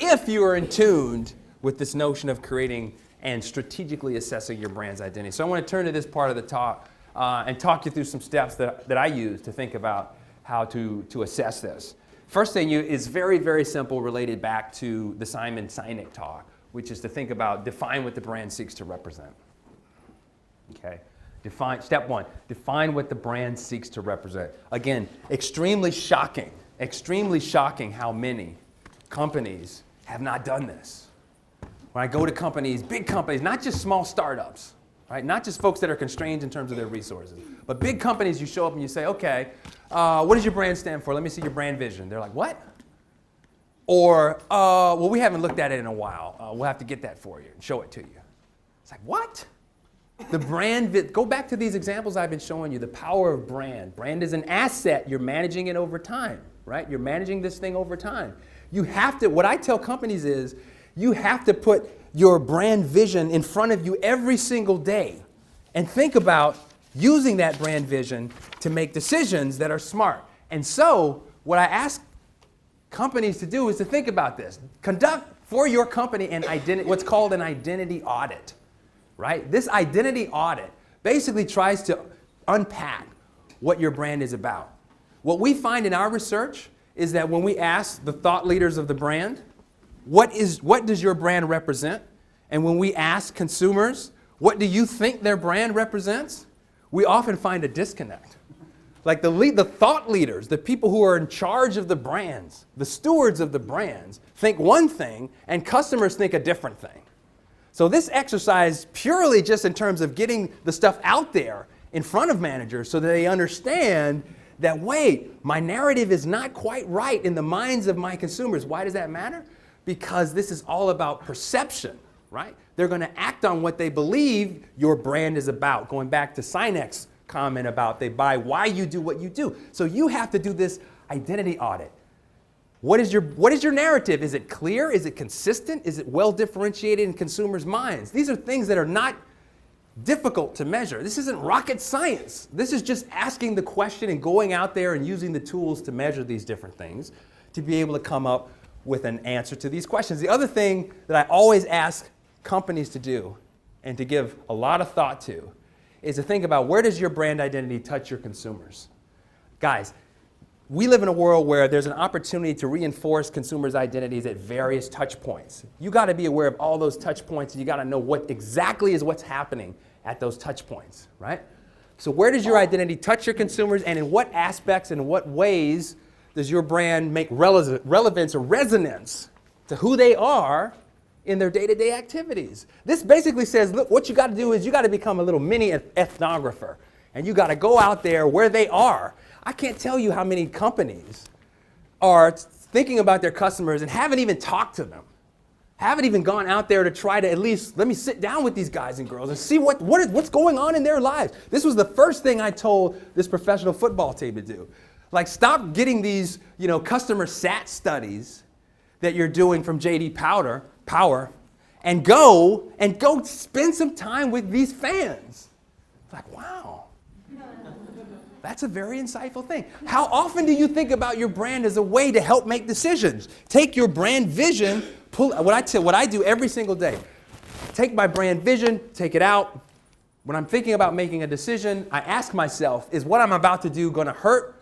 if you are in tune with this notion of creating and strategically assessing your brand's identity. So I want to turn to this part of the talk and talk you through some steps that I use to think about how to assess this. First thing is very, very simple, related back to the Simon Sinek talk, which is to think about, define what the brand seeks to represent. Okay? Step one, define what the brand seeks to represent. Again, extremely shocking how many companies have not done this. When I go to companies, big companies, not just small startups, right? Not just folks that are constrained in terms of their resources, but big companies, you show up and you say, okay, what does your brand stand for? Let me see your brand vision. They're like, what? Or, well, we haven't looked at it in a while. We'll have to get that for you and show it to you. It's like, what? The brand, go back to these examples I've been showing you, the power of brand. Brand is an asset. You're managing it over time, right? You're managing this thing over time. You have to, what I tell companies is, you have to put your brand vision in front of you every single day and think about using that brand vision to make decisions that are smart. And so what I ask companies to do is to think about this. Conduct for your company what's called an identity audit, right? This identity audit basically tries to unpack what your brand is about. What we find in our research is that when we ask the thought leaders of the brand, what does your brand represent? And when we ask consumers, what do you think their brand represents? We often find a disconnect. Like the thought leaders, the people who are in charge of the brands, the stewards of the brands, think one thing and customers think a different thing. So this exercise, purely just in terms of getting the stuff out there in front of managers so that they understand that, wait, my narrative is not quite right in the minds of my consumers. Why does that matter? Because this is all about perception, right? They're going to act on what they believe your brand is about. Going back to Sinek's comment about they buy why you do what you do. So you have to do this identity audit. What is your narrative? Is it clear? Is it consistent? Is it well differentiated in consumers' minds? These are things that are not difficult to measure. This isn't rocket science. This is just asking the question and going out there and using the tools to measure these different things to be able to come up with an answer to these questions. The other thing that I always ask companies to do and to give a lot of thought to is to think about, where does your brand identity touch your consumers? Guys, we live in a world where there's an opportunity to reinforce consumers' identities at various touch points. You got to be aware of all those touch points, and you got to know what exactly is what's happening at those touch points, right? So where does your identity touch your consumers, and in what aspects and what ways does your brand make relevance or resonance to who they are in their day-to-day activities? This basically says, look, what you got to do is you got to become a little mini ethnographer, and you got to go out there where they are. I can't tell you how many companies are thinking about their customers and haven't even talked to them, haven't even gone out there to try to at least, let me sit down with these guys and girls and see what's going on in their lives. This was the first thing I told this professional football team to do. Like, stop getting these, customer sat studies that you're doing from J.D. Power, and go spend some time with these fans. It's like, wow, that's a very insightful thing. How often do you think about your brand as a way to help make decisions? Take your brand vision, what I do every single day. Take my brand vision, take it out. When I'm thinking about making a decision, I ask myself, is what I'm about to do going to hurt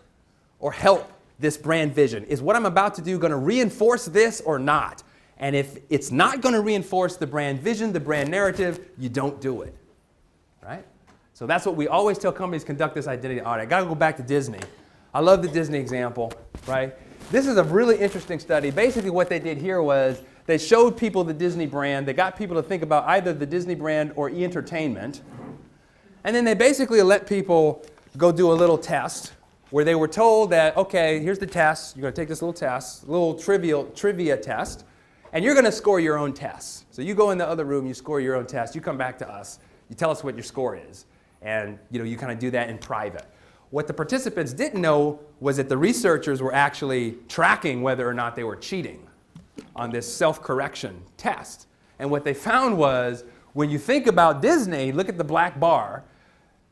or help this brand vision? Is what I'm about to do going to reinforce this or not? And if it's not going to reinforce the brand vision, the brand narrative, you don't do it, right? So that's what we always tell companies, conduct this identity audit. I got to go back to Disney. I love the Disney example, right? This is a really interesting study. Basically what they did here was they showed people the Disney brand. They got people to think about either the Disney brand or e-entertainment. And then they basically let people go do a little test where they were told that, okay, here's the test. You're going to take this little test, a little trivia test, and you're going to score your own test. So you go in the other room, you score your own test, you come back to us, you tell us what your score is. And you kind of do that in private. What the participants didn't know was that the researchers were actually tracking whether or not they were cheating on this self-correction test. And what they found was, when you think about Disney, look at the black bar.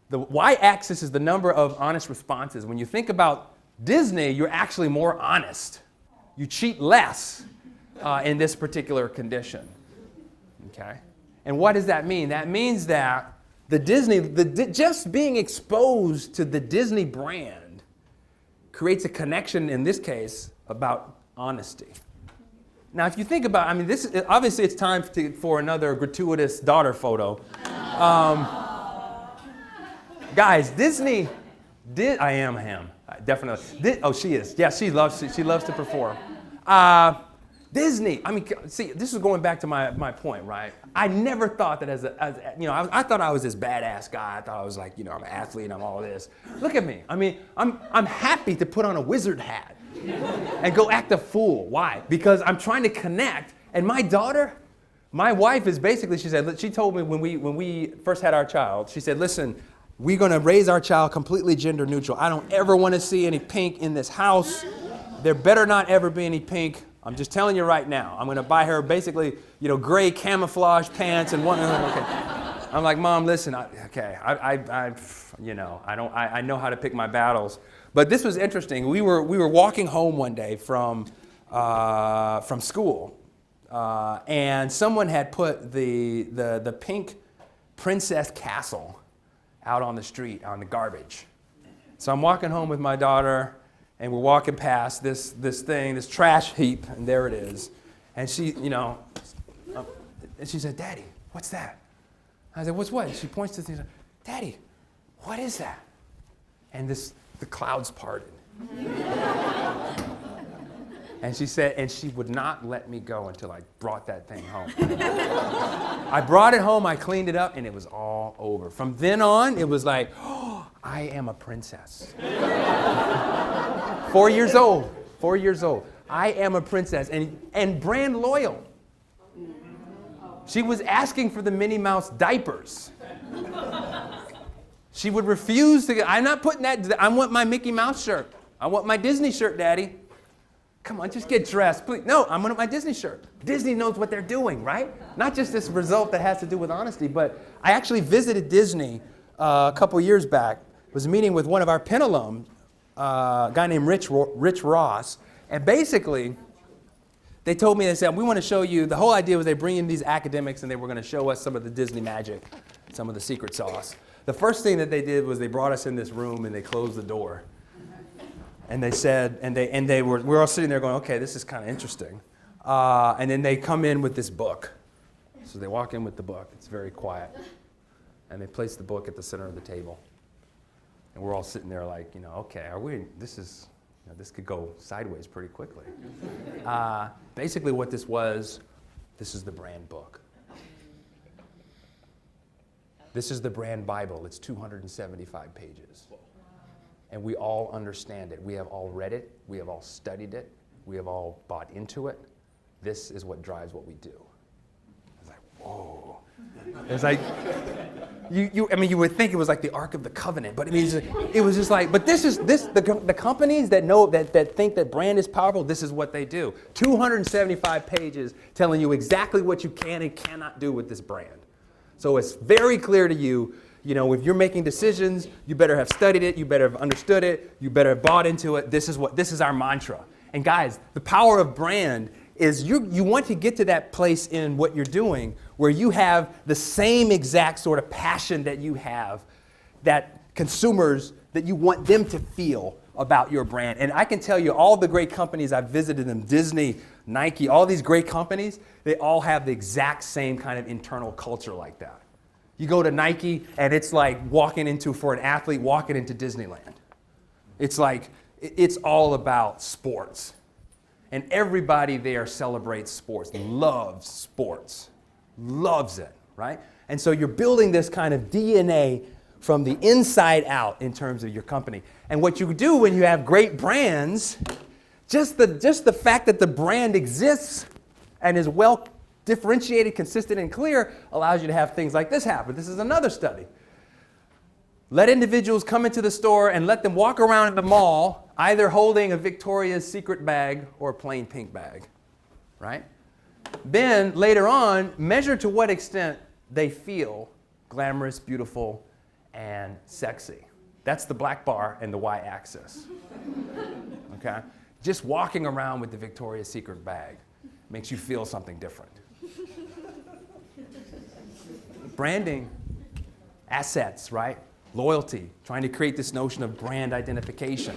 The y-axis is the number of honest responses. When you think about Disney, you're actually more honest. You cheat less. in this particular condition. Okay? And what does that mean? That means that just being exposed to the Disney brand creates a connection, in this case, about honesty. Now, if you think about, obviously it's time for another gratuitous daughter photo. Guys, Disney did, I am him, definitely. She is. Yeah, she loves to perform. Disney, see, this is going back to my point, right? I never thought that I thought I was this badass guy. I thought I was like, I'm an athlete, I'm all this. Look at me. I'm happy to put on a wizard hat and go act a fool. Why? Because I'm trying to connect. And my daughter, my wife is basically, she told me when we first had our child, she said, listen, we're going to raise our child completely gender neutral. I don't ever want to see any pink in this house. There better not ever be any pink. I'm just telling you right now. I'm going to buy her basically, gray camouflage pants and one. Okay. I'm like, Mom, listen. I know how to pick my battles. But this was interesting. We were walking home one day from school, and someone had put the pink princess castle out on the street on the garbage. So I'm walking home with my daughter, and we're walking past this trash heap, and there it is. And she, and she said, Daddy, what's that? I said, what's what? And she points to things. Daddy, what is that? And the clouds parted. And she said, and she would not let me go until I brought that thing home. I brought it home, I cleaned it up, and it was all over. From then on, it was like, oh, I am a princess. 4 years old. I am a princess and brand loyal. She was asking for the Minnie Mouse diapers. She would refuse to get, I'm not putting that, I want my Mickey Mouse shirt. I want my Disney shirt, Daddy. Come on, just get dressed, please. No, I want my Disney shirt. Disney knows what they're doing, right? Not just this result that has to do with honesty, but I actually visited Disney a couple years back. I was meeting with one of our Penn alums, a guy named Rich Ross, and basically, they told me, they said, we want to show you, the whole idea was they bring in these academics and they were going to show us some of the Disney magic, some of the secret sauce. The first thing that they did was they brought us in this room and they closed the door. And they said, we were all sitting there going, okay, this is kind of interesting. And then they come in with this book. So they walk in with the book. It's very quiet. And they place the book at the center of the table. And we're all sitting there like, okay, this could go sideways pretty quickly. Basically what this is the brand book. This is the brand Bible. It's 275 pages. And we all understand it. We have all read it. We have all studied it. We have all bought into it. This is what drives what we do. I was like, whoa. It's like, you would think it was like the Ark of the Covenant, but it was just like, but the companies that know, that think that brand is powerful, this is what they do. 275 pages telling you exactly what you can and cannot do with this brand. So it's very clear to you, if you're making decisions, you better have studied it, you better have understood it, you better have bought into it. This is our mantra. And guys, the power of brand is you want to get to that place in what you're doing where you have the same exact sort of passion that you have, that consumers, that you want them to feel about your brand. And I can tell you all the great companies I've visited them, Disney, Nike, all these great companies, they all have the exact same kind of internal culture like that. You go to Nike and it's like for an athlete, walking into Disneyland. It's like, it's all about sports. And everybody there celebrates sports, loves it, right? And so you're building this kind of DNA from the inside out in terms of your company. And what you do when you have great brands, just the fact that the brand exists and is well differentiated, consistent, and clear allows you to have things like this happen. This is another study. Let individuals come into the store and let them walk around the mall, either holding a Victoria's Secret bag or a plain pink bag, right? Then later on, measure to what extent they feel glamorous, beautiful, and sexy. That's the black bar and the y-axis, okay? Just walking around with the Victoria's Secret bag. makes you feel something different. Branding, assets, right? Loyalty, trying to create this notion of brand identification.